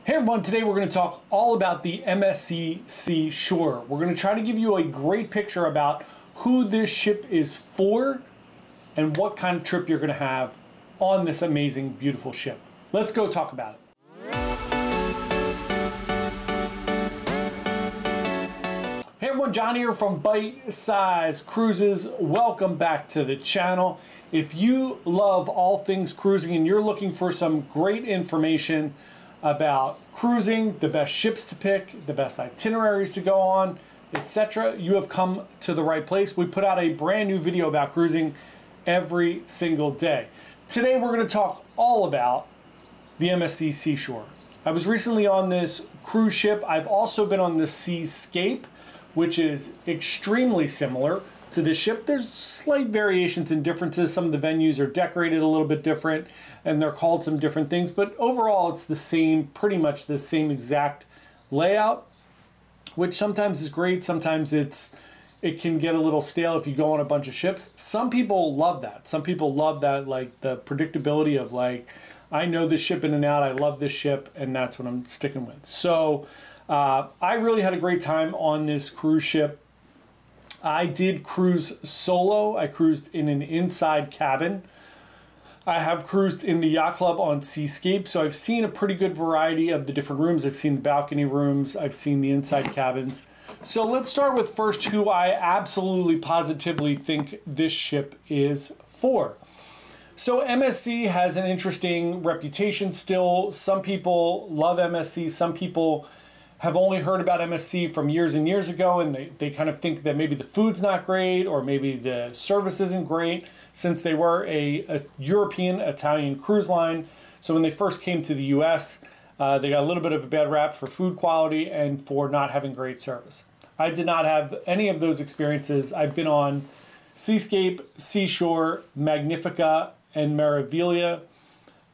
Hey everyone, today we're going to talk all about the MSC Seashore. We're going to try to give you a great picture about who this ship is for and what kind of trip you're going to have on this amazing, beautiful ship. Let's go talk about it. Hey everyone, John here from Bite Size Cruises. Welcome back to the channel. If you love all things cruising and you're looking for some great information about cruising, the best ships to pick, the best itineraries to go on, etc., you have come to the right place. We put out a brand new video about cruising every single day. Today we're going to talk all about the MSC Seashore. I was recently on this cruise ship. I've also been on the Seascape, which is extremely similar to this ship. There's slight variations and differences. Some of the venues are decorated a little bit different and they're called some different things, but overall it's the same, pretty much the same exact layout, which sometimes is great. Sometimes it can get a little stale if you go on a bunch of ships. Some people love that. Some people love that, like the predictability of like, I know this ship in and out, I love this ship, and that's what I'm sticking with. So I really had a great time on this cruise ship. I did cruise solo. I cruised in an inside cabin. I have cruised in the yacht club on Seascape, so I've seen a pretty good variety of the different rooms. I've seen the balcony rooms, I've seen the inside cabins. So let's start with first who I absolutely positively think this ship is for. So MSC has an interesting reputation still. Some people love MSC, some people have only heard about MSC from years and years ago, and they kind of think that maybe the food's not great or maybe the service isn't great, since they were a European Italian cruise line. So when they first came to the US, they got a little bit of a bad rap for food quality and for not having great service. I did not have any of those experiences. I've been on Seascape, Seashore, Magnifica, and Meraviglia.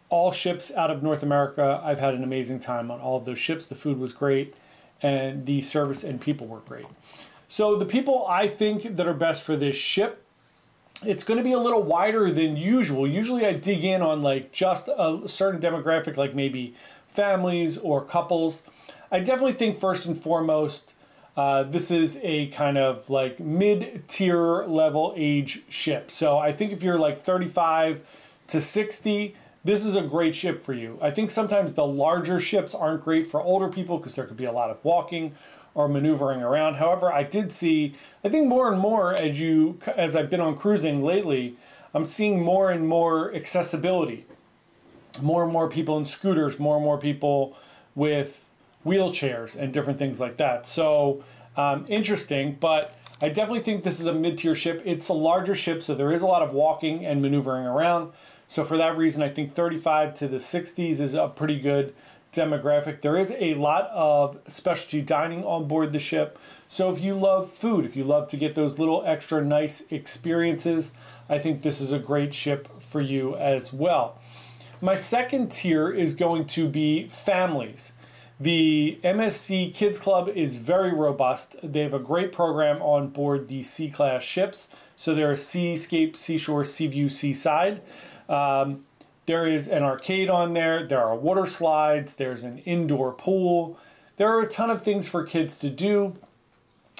All ships out of North America. I've had an amazing time on all of those ships. The food was great and the service and people were great. So the people I think that are best for this ship, it's going to be a little wider than usual. Usually I dig in on like just a certain demographic, like maybe families or couples. I definitely think first and foremost, this is a kind of like mid-tier level age ship. So I think if you're like 35 to 60, this is a great ship for you. I think sometimes the larger ships aren't great for older people because there could be a lot of walking or maneuvering around. However, I did see, I think more and more as I've been on cruising lately, I'm seeing more and more accessibility. More and more people in scooters, more and more people with wheelchairs and different things like that. So interesting, but I definitely think this is a mid-tier ship. It's a larger ship, so there is a lot of walking and maneuvering around. So for that reason, I think 35 to the 60s is a pretty good demographic. There is a lot of specialty dining on board the ship. So if you love food, if you love to get those little extra nice experiences, I think this is a great ship for you as well. My second tier is going to be families. The MSC Kids Club is very robust. They have a great program on board the C-Class ships. So there are Seascape, Seashore, Seaview, Seaside. There is an arcade on there. There are water slides. There's an indoor pool. There are a ton of things for kids to do.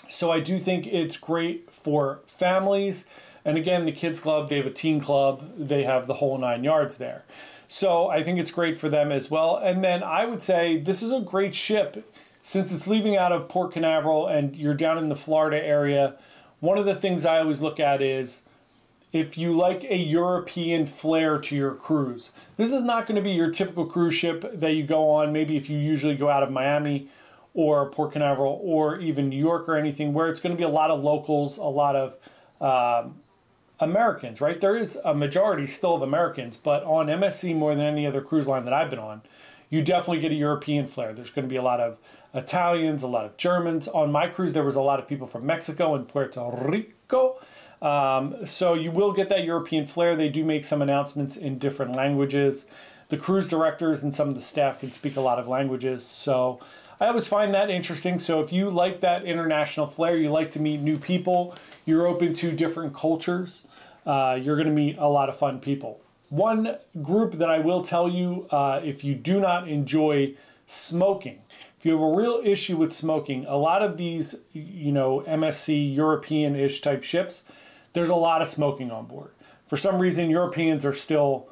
So I do think it's great for families. And again, the Kids Club, they have a teen club. They have the whole 9 yards there. So I think it's great for them as well. And then I would say this is a great ship since it's leaving out of Port Canaveral and you're down in the Florida area. One of the things I always look at is if you like a European flair to your cruise. This is not going to be your typical cruise ship that you go on, maybe if you usually go out of Miami or Port Canaveral or even New York or anything, where it's going to be a lot of locals, a lot of Americans, right? There is a majority still of Americans, but on MSC more than any other cruise line that I've been on, you definitely get a European flair. There's going to be a lot of Italians, a lot of Germans. On my cruise, there was a lot of people from Mexico and Puerto Rico. So you will get that European flair. They do make some announcements in different languages. The cruise directors and some of the staff can speak a lot of languages. So I always find that interesting. So if you like that international flair, you like to meet new people, you're open to different cultures, you're going to meet a lot of fun people. One group that I will tell you, if you do not enjoy smoking. If you have a real issue with smoking, a lot of these, you know, MSC European-ish type ships, there's a lot of smoking on board. For some reason, Europeans are still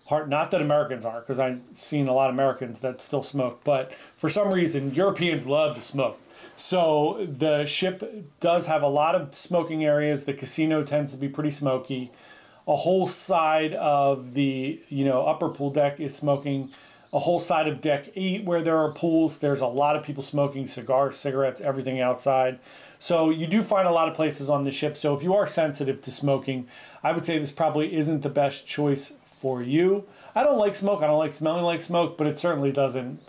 hard, not that Americans are, because I've seen a lot of Americans that still smoke, but for some reason, Europeans love to smoke. So the ship does have a lot of smoking areas. The casino tends to be pretty smoky. A whole side of the, you know, upper pool deck is smoking. A whole side of deck 8 where there are pools, there's a lot of people smoking cigars, cigarettes, everything outside. So you do find a lot of places on the ship. So if you are sensitive to smoking, I would say this probably isn't the best choice for you. I don't like smoke. I don't like smelling like smoke, but it certainly doesn't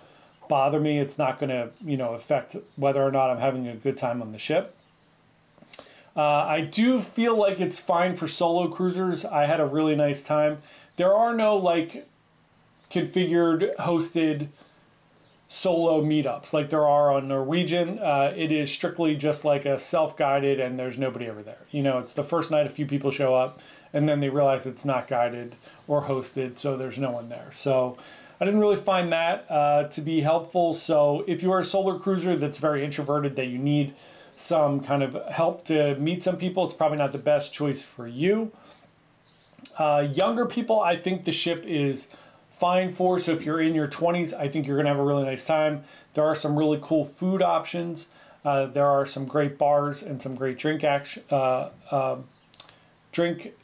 bother me. It's not going to, you know, affect whether or not I'm having a good time on the ship. I do feel like it's fine for solo cruisers. I had a really nice time. There are no like configured, hosted solo meetups like there are on Norwegian. It is strictly just like a self-guided and there's nobody over there. You know, it's the first night a few people show up and then they realize it's not guided or hosted, so there's no one there. So I didn't really find that to be helpful. So if you are a solo cruiser that's very introverted, that you need some kind of help to meet some people, it's probably not the best choice for you. Younger people, I think the ship is fine for. So if you're in your 20s, I think you're going to have a really nice time. There are some really cool food options. There are some great bars and some great drink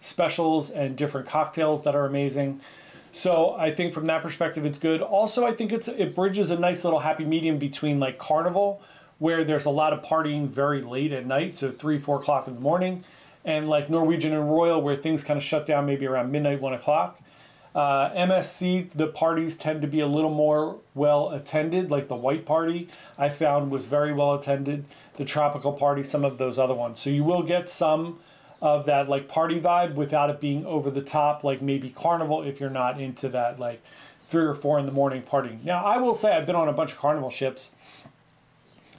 specials and different cocktails that are amazing. So I think from that perspective, it's good. Also, I think it bridges a nice little happy medium between like Carnival, where there's a lot of partying very late at night, so 3, 4 o'clock in the morning, and like Norwegian and Royal, where things kind of shut down maybe around midnight, 1 o'clock. MSC, the parties tend to be a little more well attended, like the white party I found was very well attended, the tropical party, some of those other ones. So you will get some of that like party vibe without it being over the top, like maybe Carnival if you're not into that like 3 or 4 in the morning partying. Now I will say I've been on a bunch of Carnival ships.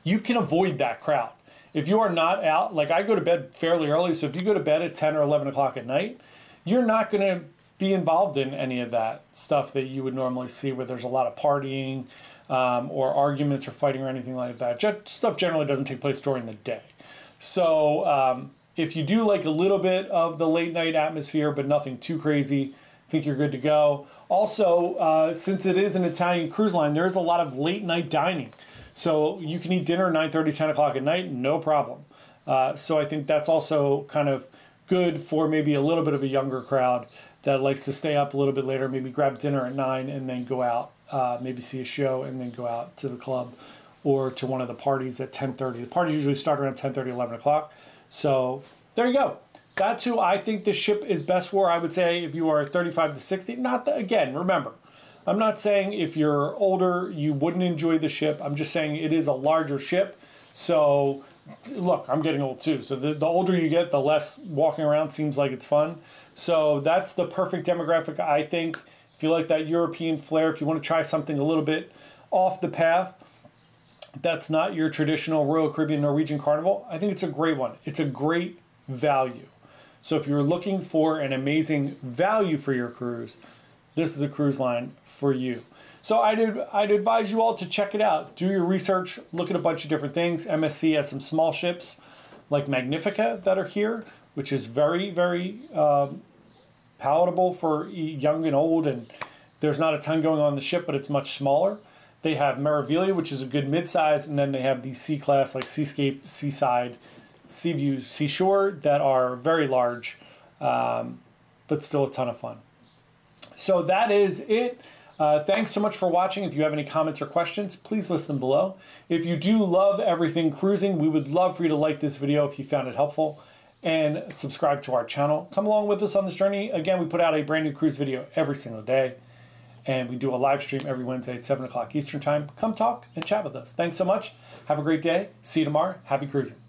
You can avoid that crowd. If you are not out, like I go to bed fairly early, so if you go to bed at 10 or 11 o'clock at night, you're not going to be involved in any of that stuff that you would normally see where there's a lot of partying or arguments or fighting or anything like that. Stuff generally doesn't take place during the day. So if you do like a little bit of the late night atmosphere but nothing too crazy, I think you're good to go. Also, since it is an Italian cruise line, there's a lot of late night dining. So you can eat dinner 9:30, 10 o'clock at night, no problem. So I think that's also kind of good for maybe a little bit of a younger crowd that likes to stay up a little bit later, maybe grab dinner at 9 and then go out, maybe see a show and then go out to the club or to one of the parties at 10:30. The parties usually start around 10:30, 11 o'clock. So there you go. That's who I think the ship is best for. I would say if you are 35 to 60, not that, again, remember, I'm not saying if you're older you wouldn't enjoy the ship. I'm just saying it is a larger ship. So look, I'm getting old too. So the older you get, the less walking around seems like it's fun. So that's the perfect demographic, I think. If you like that European flair, if you want to try something a little bit off the path, that's not your traditional Royal Caribbean Norwegian Carnival, I think it's a great one. It's a great value. So if you're looking for an amazing value for your cruise, this is the cruise line for you. So I'd advise you all to check it out. Do your research, look at a bunch of different things. MSC has some small ships like Magnifica that are here, which is very, very palatable for young and old, and there's not a ton going on the ship, but it's much smaller. They have Meraviglia, which is a good mid-size, and then they have these C-class like Seascape, Seaside, Seaview, Seashore that are very large, but still a ton of fun. So that is it. Thanks so much for watching. If you have any comments or questions, please list them below. If you do love everything cruising, we would love for you to like this video if you found it helpful and subscribe to our channel. Come along with us on this journey. Again, we put out a brand new cruise video every single day, and we do a live stream every Wednesday at 7 o'clock Eastern time. Come talk and chat with us. Thanks so much. Have a great day. See you tomorrow. Happy cruising.